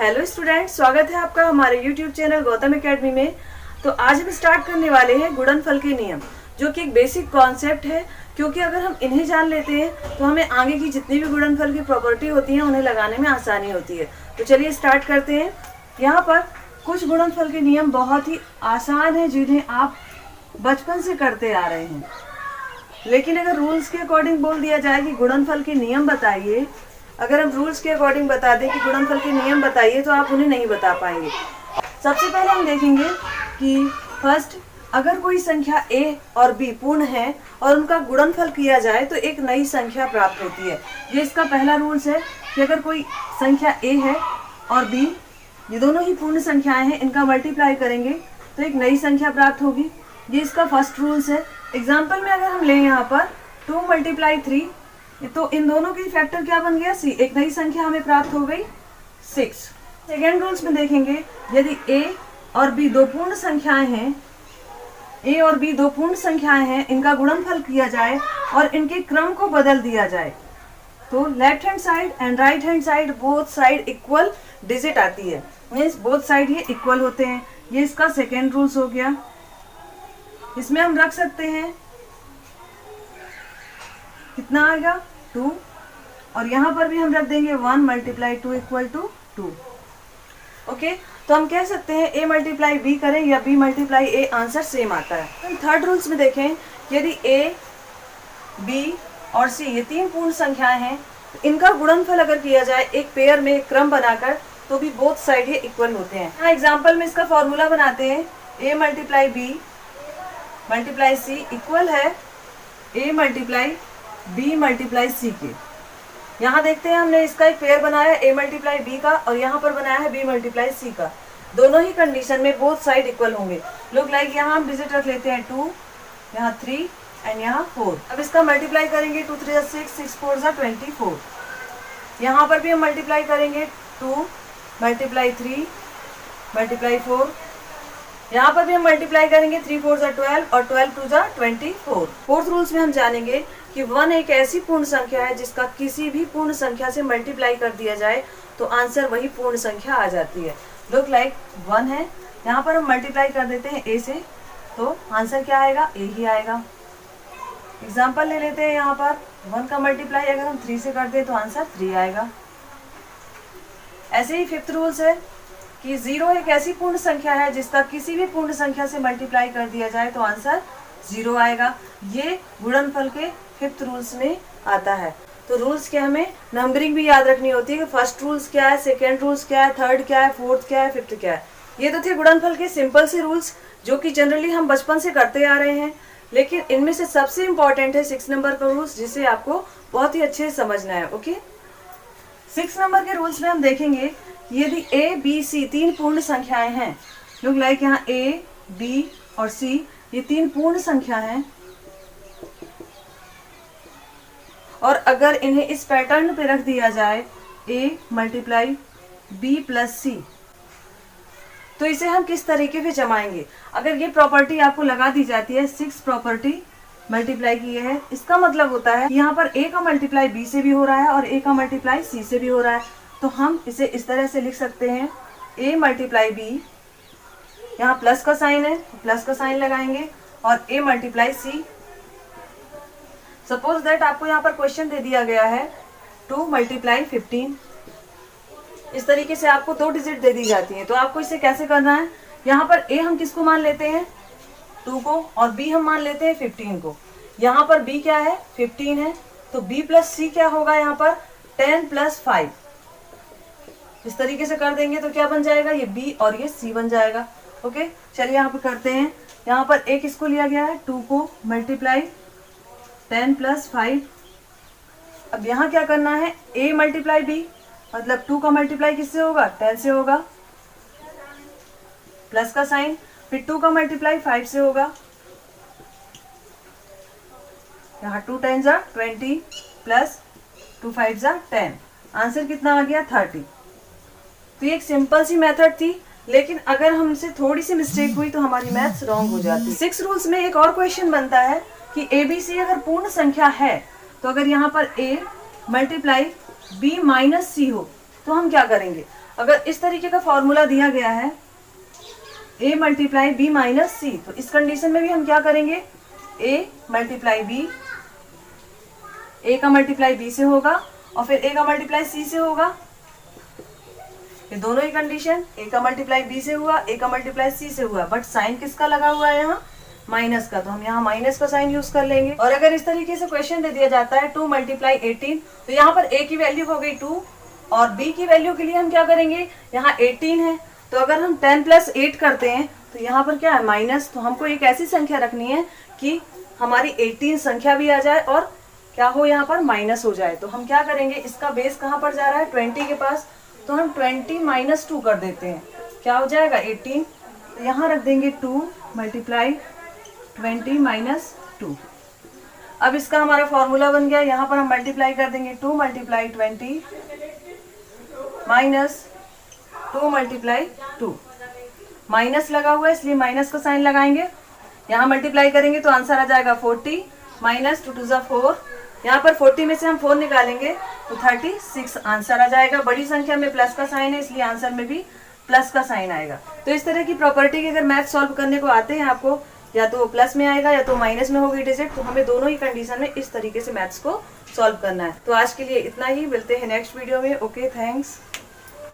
Hello student, स्वागत है आपका हमारे YouTube चैनल गौतम एकेडमी में। तो आज हम स्टार्ट करने वाले हैं गुणनफल के नियम, जो कि एक बेसिक कॉन्सेप्ट है। क्योंकि अगर हम इन्हें जान लेते हैं तो हमें आगे की जितनी भी गुणनफल की प्रॉपर्टी होती है उन्हें लगाने में आसानी होती है। तो चलिए स्टार्ट करते हैं। यहाँ पर कुछ गुणनफल के नियम बहुत ही आसान है जिन्हें आप बचपन से करते आ रहे हैं, लेकिन अगर रूल्स के अकॉर्डिंग बोल दिया जाए कि गुणनफल के नियम बताइए, अगर हम रूल्स के अकॉर्डिंग बता दें कि गुणनफल के नियम बताइए तो आप उन्हें नहीं बता पाएंगे। सबसे पहले हम देखेंगे कि फर्स्ट, अगर कोई संख्या a और b पूर्ण है और उनका गुणनफल किया जाए तो एक नई संख्या प्राप्त होती है। ये इसका पहला रूल्स है कि अगर कोई संख्या a है और b, ये दोनों ही पूर्ण संख्याएं हैं, इनका मल्टीप्लाई करेंगे तो एक नई संख्या प्राप्त होगी। ये इसका फर्स्ट रूल्स है। एग्जाम्पल में अगर हम लें यहाँ पर 2 × 3, तो इन दोनों की फैक्टर क्या बन गया? c। एक नई संख्या हमें प्राप्त हो गई 6। सेकेंड रूल्स में देखेंगे, यदि a और b दो पूर्ण संख्याएं हैं, a और b दो पूर्ण संख्याएं हैं, इनका गुणनफल किया जाए और इनके क्रम को बदल दिया जाए तो left hand side and right hand side both side equal digit आती है, मीन्स बोथ साइड ये इक्वल होते हैं। ये इसका सेकेंड रूल्स हो गया। इसमें हम रख सकते हैं, कितना आएगा 2, और यहाँ पर भी हम रख देंगे 1 × 2 = 2। ओके, तो हम कह सकते हैं a × b करें या b × a, आंसर सेम आता है। हम थर्ड रूल्स में देखें, यदि a, b और c ये तीन पूर्ण संख्याएं हैं, इनका गुणनफल अगर किया जाए एक पेयर में एक क्रम बनाकर तो भी बोथ साइड ये इक्वल होते हैं। हाँ, एग्जाम्पल में इसका फॉर्मूला बनाते हैं, a × b × c इक्वल है a × b × c के। यहाँ देखते हैं, हमने इसका एक पेयर बनाया a × b का और यहाँ पर बनाया है b × c का। दोनों ही कंडीशन में बोथ साइड इक्वल होंगे। लुक लाइक यहाँ हम डिजिट रख लेते हैं 2, यहाँ 3 एंड यहाँ 4। अब इसका मल्टीप्लाई करेंगे 2 × 3 = 6, 6 × 4 = 24। यहाँ पर भी हम मल्टीप्लाई करेंगे 2 × 3 × 4। यहाँ पर भी हम मल्टीप्लाई करेंगे 3 × 4 = 12 और 12 × 2 = 24। फोर्थ रूल्स में हम जानेंगे कि 1 एक ऐसी पूर्ण संख्या है जिसका किसी भी पूर्ण संख्या से मल्टीप्लाई कर दिया जाए तो आंसर वही पूर्ण संख्या आ जाती है। लुक लाइक 1 है, यहाँ पर हम मल्टीप्लाई कर देते हैं a से, तो आंसर क्या आएगा? a ही आएगा। एग्जाम्पल ले लेते हैं, यहाँ पर 1 का मल्टीप्लाई अगर हम 3 से कर दें तो आंसर 3 आएगा। ऐसे ही फिफ्थ रूल्स है कि 0 एक ऐसी पूर्ण संख्या है जिसका किसी भी पूर्ण संख्या से मल्टीप्लाई कर दिया जाए तो आंसर 0 आएगा। ये गुणनफल के फिफ्थ रूल्स में आता है। तो रूल्स के हमें नंबरिंग भी याद रखनी होती है कि फर्स्ट रूल्स क्या है, सेकेंड रूल्स क्या है, थर्ड क्या है, फोर्थ क्या है, फिफ्थ क्या है। ये तो थे गुणनफल के सिंपल से रूल्स जो कि जनरली हम बचपन से करते आ रहे हैं, लेकिन इनमें से सबसे इम्पॉर्टेंट है 6 नंबर का रूल्स, जिसे आपको बहुत ही अच्छे से समझना है। ओके, 6 नंबर के रूल्स में हम देखेंगे, यदि a, b, c तीन पूर्ण संख्याएं हैं, लुक लाइक यहाँ a, b और c ये तीन पूर्ण संख्या हैं, और अगर इन्हें इस पैटर्न पे रख दिया जाए a × b + c, तो इसे हम किस तरीके से जमाएंगे? अगर ये प्रॉपर्टी आपको लगा दी जाती है 6 प्रॉपर्टी मल्टीप्लाई की है, इसका मतलब होता है यहाँ पर a का मल्टीप्लाई b से भी हो रहा है और a का मल्टीप्लाई c से भी हो रहा है। तो हम इसे इस तरह से लिख सकते हैं, a × b, यहाँ प्लस का साइन है, प्लस का साइन लगाएंगे, और a × c। सपोज दैट आपको यहाँ पर क्वेश्चन दे दिया गया है 2 × 15। इस तरीके से आपको 2 डिजिट दे दी जाती है, तो आपको इसे कैसे करना है? यहाँ पर a हम किसको मान लेते हैं? 2 को, और b हम मान लेते हैं 15 को। यहाँ पर b क्या है? 15 है, तो b + c क्या होगा? यहाँ पर 10 + 5। इस तरीके से कर देंगे तो क्या बन जाएगा? ये b और ये c बन जाएगा। ओके, चलिए यहाँ पर करते हैं। यहाँ पर a किसको लिया गया है? 2 को, मल्टीप्लाई 10 + 5। अब यहाँ क्या करना है? a × b, मतलब 2 का मल्टीप्लाई किससे होगा? 10 से होगा, प्लस का साइन, फिर 2 का मल्टीप्लाई 5 से होगा, यहाँ 2 × 10 = 20 प्लस 2 × 5 = 10। आंसर कितना आ गया? 30। तो ये एक सिंपल सी मेथड थी, लेकिन अगर हमसे थोड़ी सी मिस्टेक हुई तो हमारी मैथ्स रॉन्ग हो जाती। 6 रूल्स में एक और क्वेश्चन बनता है कि ABC अगर पूर्ण संख्या है तो अगर यहाँ पर a × b - c हो तो हम क्या करेंगे? अगर इस तरीके का फॉर्मूला दिया गया है a मल्टीप्लाई b माइनस सी, तो इस कंडीशन में भी हम क्या करेंगे, a मल्टीप्लाई b, a का मल्टीप्लाई b से होगा और फिर a का मल्टीप्लाई c से होगा। ये दोनों ही कंडीशन, a का मल्टीप्लाई b से हुआ, a का मल्टीप्लाई c से हुआ, बट साइन किसका लगा हुआ है यहाँ, माइनस का, तो हम यहाँ माइनस का साइन यूज कर लेंगे। और अगर इस तरीके से क्वेश्चन दे दिया जाता है 2 मल्टीप्लाई 18, तो यहाँ पर a की वैल्यू हो गई 2 और b की वैल्यू के लिए हम क्या करेंगे, यहाँ 18 है, तो अगर हम 10 प्लस 8 करते हैं तो यहाँ पर क्या है माइनस, तो हमको एक ऐसी संख्या रखनी है कि हमारी 18 संख्या भी आ जाए और क्या हो यहाँ पर माइनस हो जाए। तो हम क्या करेंगे, इसका बेस कहाँ पर जा रहा है 20 के पास, तो हम 20 माइनस 2 कर देते हैं, क्या हो जाएगा 18, तो यहाँ रख देंगे 2 मल्टीप्लाई 20 माइनस 2। अब इसका हमारा फॉर्मूला बन गया, यहाँ पर हम मल्टीप्लाई कर देंगे 2 मल्टीप्लाई 20 माइनस 2 मल्टीप्लाई 2, माइनस लगा हुआ है इसलिए माइनस का साइन लगाएंगे, यहाँ मल्टीप्लाई करेंगे तो आंसर आ जाएगा 40 माइनस 2 टू 4, यहाँ पर 40 में से हम 4 निकालेंगे तो 36 आंसर आ जाएगा। बड़ी संख्या में प्लस का साइन है इसलिए आंसर में भी प्लस का साइन आएगा। तो इस तरह की प्रॉपर्टी के अगर मैथ सॉल्व करने को आते हैं आपको, या तो प्लस में आएगा या तो माइनस में होगी डिजिट, तो हमें दोनों ही कंडीशन में इस तरीके से मैथ्स को सॉल्व करना है। तो आज के लिए इतना ही, मिलते हैं नेक्स्ट वीडियो में। Okay, thanks.